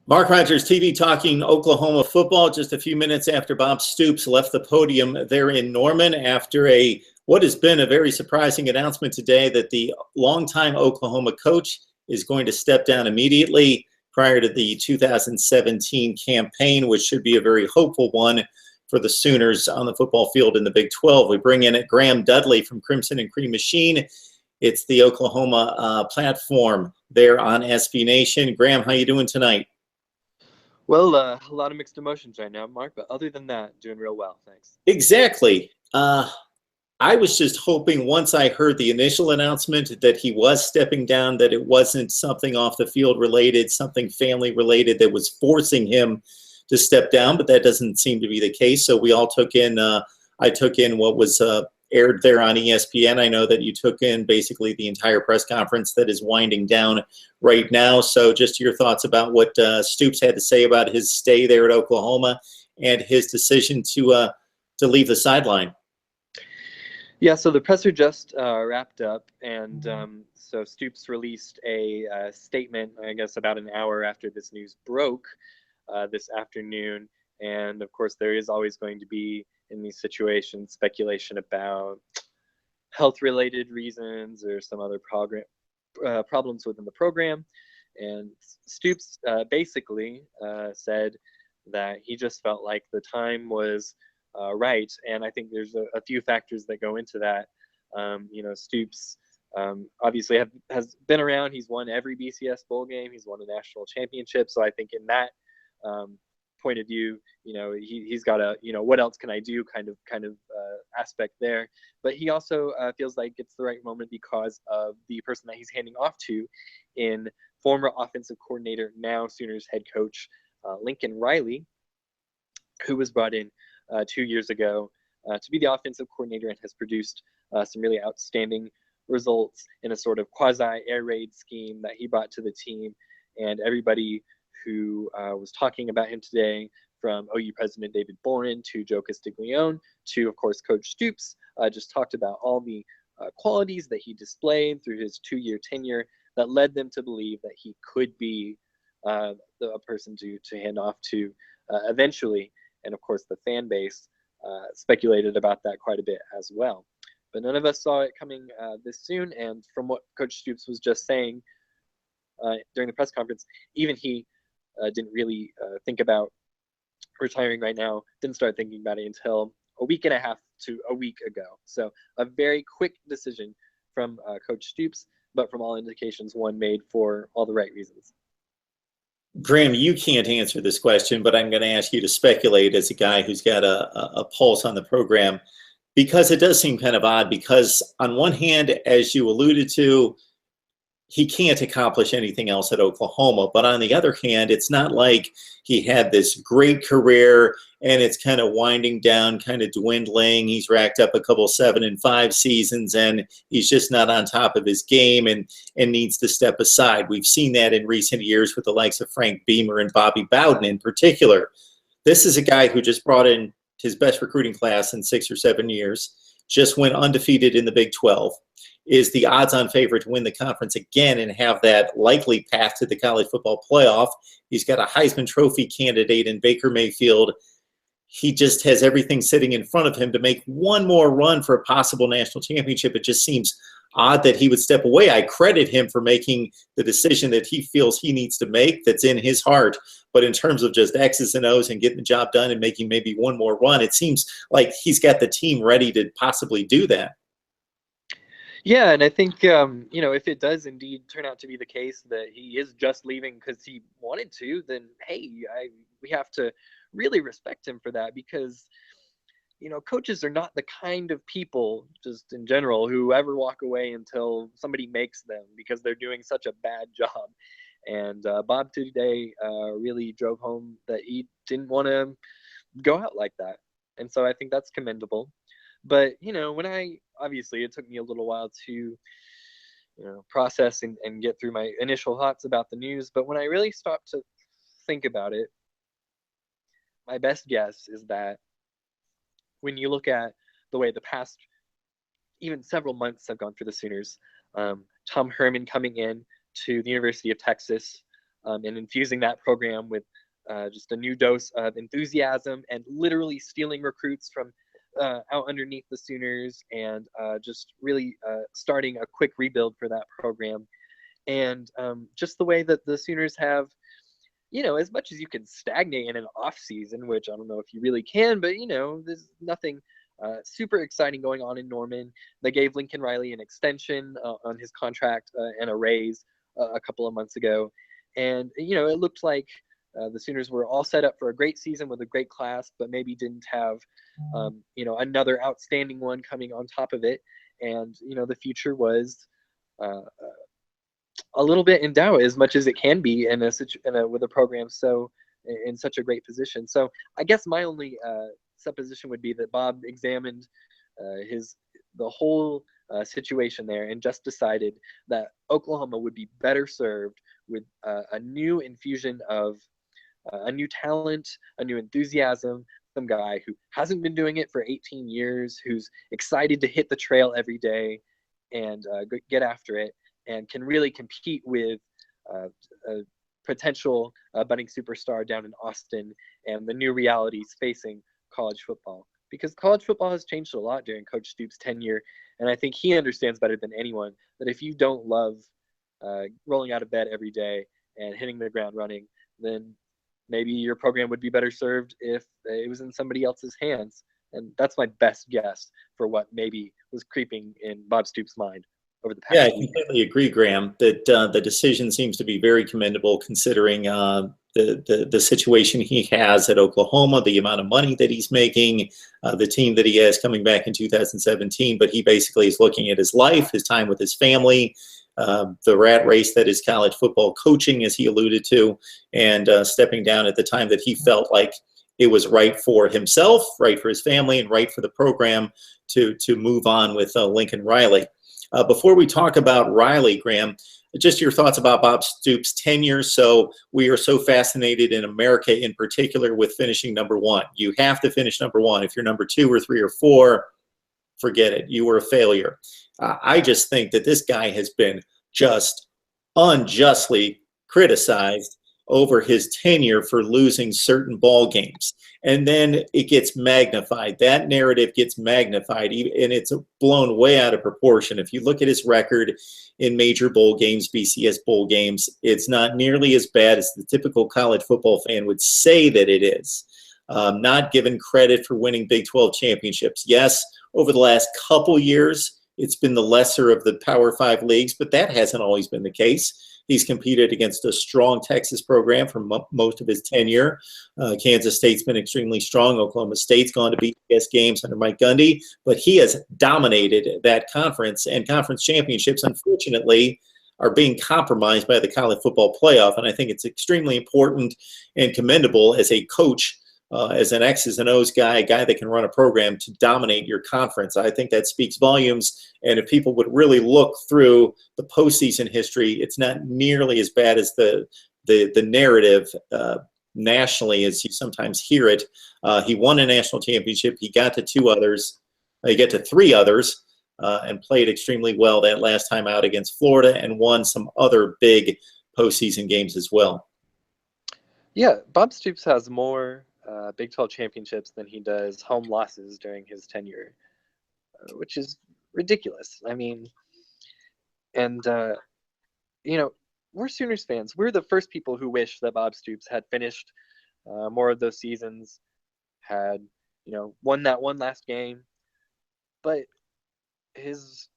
Mark Rogers TV talking Oklahoma football just a few minutes after Bob Stoops left the podium there in Norman after what has been a very surprising announcement today that the longtime Oklahoma coach is going to step down immediately prior to the 2017 campaign, which should be a very hopeful one for the Sooners on the football field in the Big 12. We bring in Graham Dudley from Crimson and Cream Machine. It's the Oklahoma platform there on SB Nation. Graham, how you doing tonight? Well, a lot of mixed emotions right now, Mark, but other than that, doing real well, thanks. Exactly. I was just hoping once I heard the initial announcement that he was stepping down, that it wasn't something off the field related, something family related that was forcing him to step down, but that doesn't seem to be the case. So we all took in, I took in what was aired there on ESPN. I know that you took in basically the entire press conference that is winding down right now. So just your thoughts about what Stoops had to say about his stay there at Oklahoma and his decision to leave the sideline. Yeah, so the presser just wrapped up, and so Stoops released a statement, I guess, about an hour after this news broke this afternoon. And of course, there is always going to be, in these situations, speculation about health-related reasons or some other problems within the program. And Stoops basically said that he just felt like the time was right. And I think there's a few factors that go into that. Stoops obviously has been around. He's won every BCS bowl game. He's won a national championship. So I think in that point of view, he's got a, what else can I do kind of aspect there. But he also feels like it's the right moment because of the person that he's handing off to in former offensive coordinator, now Sooners head coach Lincoln Riley, who was brought in 2 years ago to be the offensive coordinator and has produced some really outstanding results in a sort of quasi-air raid scheme that he brought to the team. And everybody who was talking about him today, from OU President David Boren to Joe Castiglione to, of course, Coach Stoops, just talked about all the qualities that he displayed through his 2-year tenure that led them to believe that he could be a person to hand off to eventually. And of course, the fan base speculated about that quite a bit as well. But none of us saw it coming this soon. And from what Coach Stoops was just saying during the press conference, even he didn't really think about retiring right now, didn't start thinking about it until a week and a half to a week ago. So a very quick decision from Coach Stoops, but from all indications, one made for all the right reasons. Graham, you can't answer this question, but I'm going to ask you to speculate as a guy who's got a pulse on the program, because it does seem kind of odd because on one hand, as you alluded to, he can't accomplish anything else at Oklahoma. But on the other hand, it's not like he had this great career and it's kind of winding down, kind of dwindling. He's racked up a couple 7-5 seasons and he's just not on top of his game and needs to step aside. We've seen that in recent years with the likes of Frank Beamer and Bobby Bowden in particular. This is a guy who just brought in his best recruiting class in 6 or 7 years, just went undefeated in the Big 12. Is the odds-on favorite to win the conference again and have that likely path to the college football playoff. He's got a Heisman Trophy candidate in Baker Mayfield. He just has everything sitting in front of him to make one more run for a possible national championship. It just seems odd that he would step away. I credit him for making the decision that he feels he needs to make that's in his heart. But in terms of just X's and O's and getting the job done and making maybe one more run, it seems like he's got the team ready to possibly do that. Yeah, and I think, if it does indeed turn out to be the case that he is just leaving because he wanted to, then, hey, we have to really respect him for that because, coaches are not the kind of people, just in general, who ever walk away until somebody makes them because they're doing such a bad job. And Bob today really drove home that he didn't want to go out like that. And so I think that's commendable. But, obviously it took me a little while to, process and get through my initial thoughts about the news. But when I really stopped to think about it, my best guess is that when you look at the way the past even several months have gone for the Sooners, Tom Herman coming in to the University of Texas and infusing that program with just a new dose of enthusiasm and literally stealing recruits from out underneath the Sooners, and just really starting a quick rebuild for that program. And just the way that the Sooners have, as much as you can stagnate in an off season, which I don't know if you really can, but there's nothing super exciting going on in Norman. They gave Lincoln Riley an extension on his contract and a raise a couple of months ago, and it looked like the Sooners were all set up for a great season with a great class, but maybe didn't have another outstanding one coming on top of it. And the future was a little bit in doubt, as much as it can be with a program so in such a great position. So I guess my only supposition would be that Bob examined the whole situation there and just decided that Oklahoma would be better served with a new infusion of a new talent, a new enthusiasm, some guy who hasn't been doing it for 18 years, who's excited to hit the trail every day and get after it, and can really compete with a potential budding superstar down in Austin and the new realities facing college football. Because college football has changed a lot during Coach Stoops' tenure, and I think he understands better than anyone that if you don't love rolling out of bed every day and hitting the ground running, then maybe your program would be better served if it was in somebody else's hands. And that's my best guess for what maybe was creeping in Bob Stoops' mind over the past I week. completely agree, Graham, that the decision seems to be very commendable considering the situation he has at Oklahoma, the amount of money that he's making, the team that he has coming back in 2017. But he basically is looking at his life, his time with his family, the rat race that is college football coaching, as he alluded to, and stepping down at the time that he felt like it was right for himself, right for his family, and right for the program to move on with Lincoln Riley. Before we talk about Riley, Graham, just your thoughts about Bob Stoops' tenure. So we are so fascinated in America in particular with finishing number one. You have to finish number one. If you're number 2 or 3 or 4, forget it. You were a failure. I just think that this guy has been just unjustly criticized over his tenure for losing certain ball games. And then it gets magnified. That narrative gets magnified, and it's blown way out of proportion. If you look at his record in major bowl games, BCS bowl games, it's not nearly as bad as the typical college football fan would say that it is. Not given credit for winning Big 12 championships. Yes, over the last couple years, it's been the lesser of the Power 5 leagues, but that hasn't always been the case. He's competed against a strong Texas program for most of his tenure. Kansas State's been extremely strong. Oklahoma State's gone to BCS games under Mike Gundy, but he has dominated that conference, and conference championships, unfortunately, are being compromised by the college football playoff. And I think it's extremely important and commendable as a coach, as an X's and O's guy, a guy that can run a program to dominate your conference. I think that speaks volumes. And if people would really look through the postseason history, it's not nearly as bad as the narrative nationally as you sometimes hear it. He won a national championship. He got to 2 others. He got to 3 others and played extremely well that last time out against Florida, and won some other big postseason games as well. Yeah, Bob Stoops has more Big 12 championships than he does home losses during his tenure, which is ridiculous. I mean, and we're Sooners fans. We're the first people who wish that Bob Stoops had finished more of those seasons, had won that one last game. But he's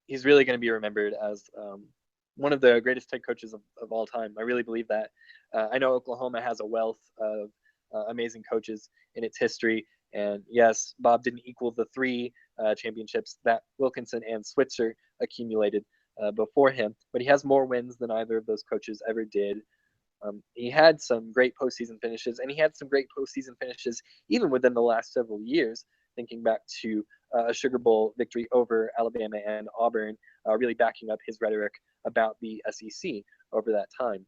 really going to be remembered as one of the greatest head coaches of all time. I really believe that. I know Oklahoma has a wealth of amazing coaches in its history. And yes, Bob didn't equal the 3 championships that Wilkinson and Switzer accumulated before him, but he has more wins than either of those coaches ever did. He had some great postseason finishes, and he had some great postseason finishes even within the last several years, thinking back to a Sugar Bowl victory over Alabama and Auburn, really backing up his rhetoric about the SEC over that time.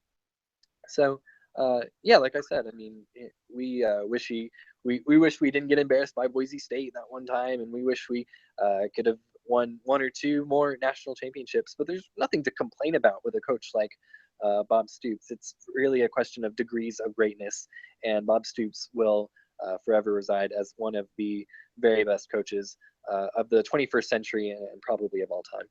So, like I said, I mean, we wish we didn't get embarrassed by Boise State that one time, and we wish we could have won 1 or 2 more national championships. But there's nothing to complain about with a coach like Bob Stoops. It's really a question of degrees of greatness, and Bob Stoops will forever reside as one of the very best coaches of the 21st century and probably of all time.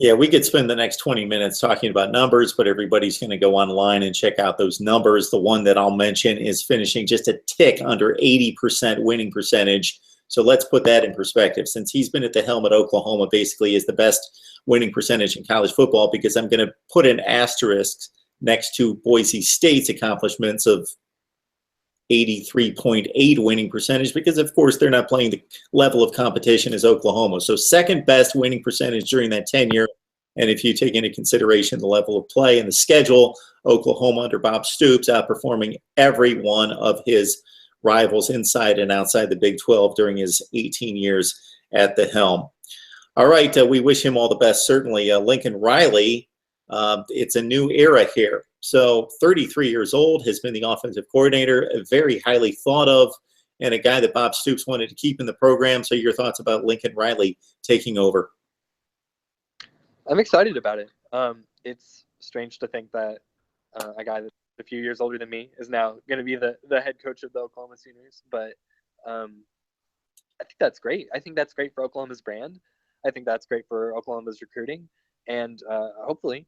Yeah, we could spend the next 20 minutes talking about numbers, but everybody's going to go online and check out those numbers. The one that I'll mention is finishing just a tick under 80% winning percentage. So let's put that in perspective. Since he's been at the helm at Oklahoma, basically is the best winning percentage in college football, because I'm going to put an asterisk next to Boise State's accomplishments of 83.8 winning percentage, because of course they're not playing the level of competition as Oklahoma. So second best winning percentage during that tenure. And if you take into consideration the level of play and the schedule, Oklahoma under Bob Stoops outperforming every one of his rivals inside and outside the Big 12 during his 18 years at the helm. All right, we wish him all the best, certainly. Lincoln Riley, it's a new era here. So 33 years old, has been the offensive coordinator, very highly thought of, and a guy that Bob Stoops wanted to keep in the program. So your thoughts about Lincoln Riley taking over? I'm excited about it. It's strange to think that a guy that's a few years older than me is now going to be the head coach of the Oklahoma Sooners. But I think that's great. I think that's great for Oklahoma's brand. I think that's great for Oklahoma's recruiting. And hopefully,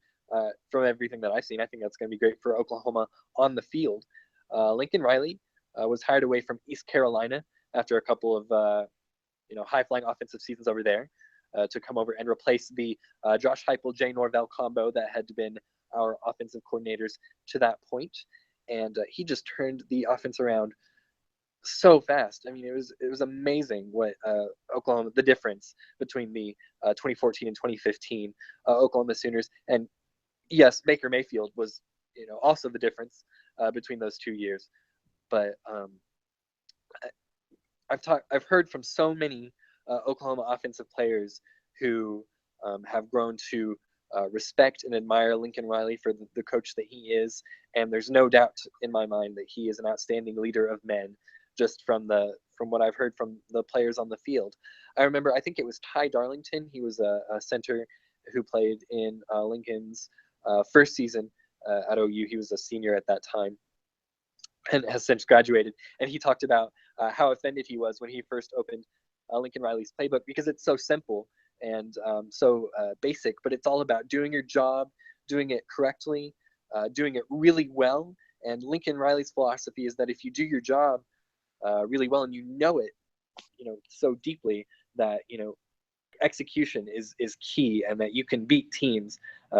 from everything that I've seen, I think that's going to be great for Oklahoma on the field. Lincoln Riley was hired away from East Carolina after a couple of high-flying offensive seasons over there to come over and replace the Josh Heupel, Jay Norvell combo that had been our offensive coordinators to that point. And he just turned the offense around so fast. I mean, it was amazing what Oklahoma, the difference between the 2014 and 2015 Oklahoma Sooners. And yes, Baker Mayfield was, also the difference between those 2 years. But I've heard from so many Oklahoma offensive players who have grown to respect and admire Lincoln Riley for the coach that he is. And there's no doubt in my mind that he is an outstanding leader of men, just from what I've heard from the players on the field. I remember, I think it was Ty Darlington. He was a center who played in Lincoln's first season at OU. He was a senior at that time and has since graduated. And he talked about how offended he was when he first opened Lincoln Riley's playbook, because it's so simple and so basic, but it's all about doing your job, doing it correctly, doing it really well. And Lincoln Riley's philosophy is that if you do your job really well and you know it, so deeply, that execution is key, and that you can beat teams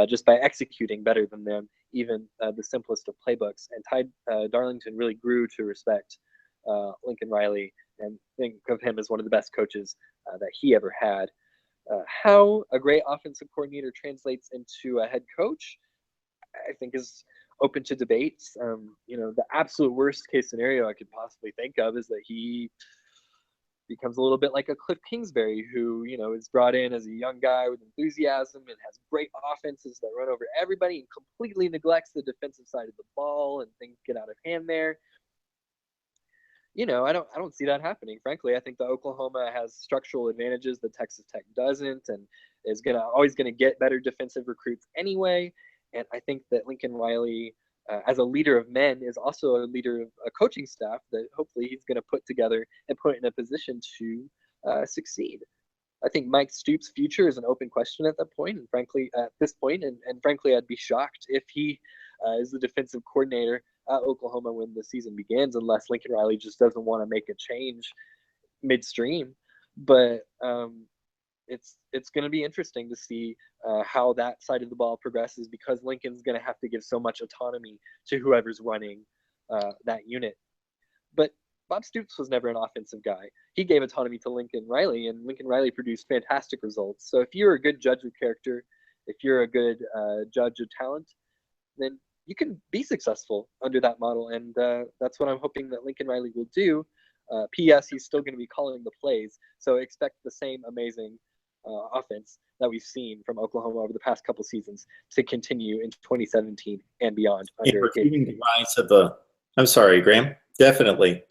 just by executing better than them, even the simplest of playbooks. And Ty Darlington really grew to respect Lincoln Riley and think of him as one of the best coaches that he ever had. How a great offensive coordinator translates into a head coach, I think, is open to debates. The absolute worst case scenario I could possibly think of is that he becomes a little bit like a Cliff Kingsbury, who, is brought in as a young guy with enthusiasm and has great offenses that run over everybody and completely neglects the defensive side of the ball, and things get out of hand there. I don't see that happening. Frankly, I think that Oklahoma has structural advantages that Texas Tech doesn't, and is always gonna get better defensive recruits anyway. And I think that Lincoln Riley, as a leader of men, is also a leader of a coaching staff that hopefully he's going to put together and put in a position to succeed. I think Mike Stoops' future is an open question at that point, and frankly, at this point, and frankly, I'd be shocked if he is the defensive coordinator at Oklahoma when the season begins, unless Lincoln Riley just doesn't want to make a change midstream. But it's going to be interesting to see how that side of the ball progresses, because Lincoln's going to have to give so much autonomy to whoever's running that unit. But Bob Stoops was never an offensive guy. He gave autonomy to Lincoln Riley, and Lincoln Riley produced fantastic results. So if you're a good judge of character, if you're a good judge of talent, then you can be successful under that model. And that's what I'm hoping that Lincoln Riley will do. P.S. He's still going to be calling the plays. So expect the same amazing offense that we've seen from Oklahoma over the past couple seasons to continue in 2017 and beyond. The rise of I'm sorry, Graham. Definitely.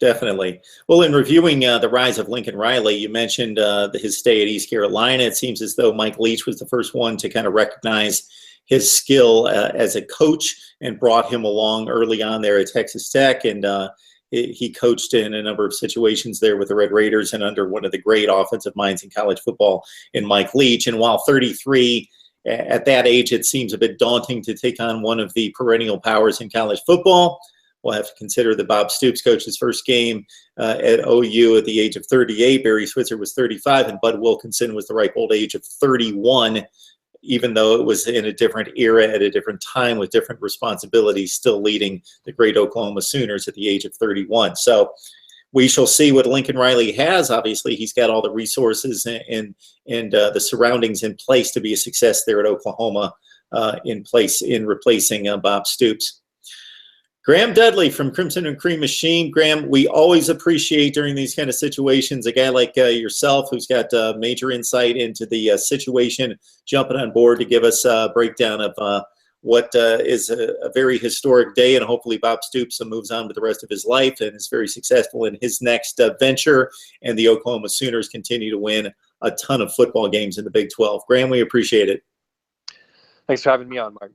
Well, in reviewing the rise of Lincoln Riley, you mentioned his stay at East Carolina. It seems as though Mike Leach was the first one to kind of recognize his skill as a coach and brought him along early on there at Texas Tech. And he coached in a number of situations there with the Red Raiders and under one of the great offensive minds in college football in Mike Leach. And while 33, at that age, it seems a bit daunting to take on one of the perennial powers in college football. We'll have to consider that Bob Stoops coached his first game at OU at the age of 38. Barry Switzer was 35, and Bud Wilkinson was the ripe old age of 31, even though it was in a different era at a different time with different responsibilities, still leading the great Oklahoma Sooners at the age of 31. So we shall see what Lincoln Riley has. Obviously, he's got all the resources and the surroundings in place to be a success there at Oklahoma in replacing Bob Stoops. Graham Dudley from Crimson and Cream Machine. Graham, we always appreciate during these kind of situations a guy like yourself who's got major insight into the situation, jumping on board to give us a breakdown of what is a very historic day, and hopefully Bob Stoops moves on with the rest of his life and is very successful in his next venture, and the Oklahoma Sooners continue to win a ton of football games in the Big 12. Graham, we appreciate it. Thanks for having me on, Mark.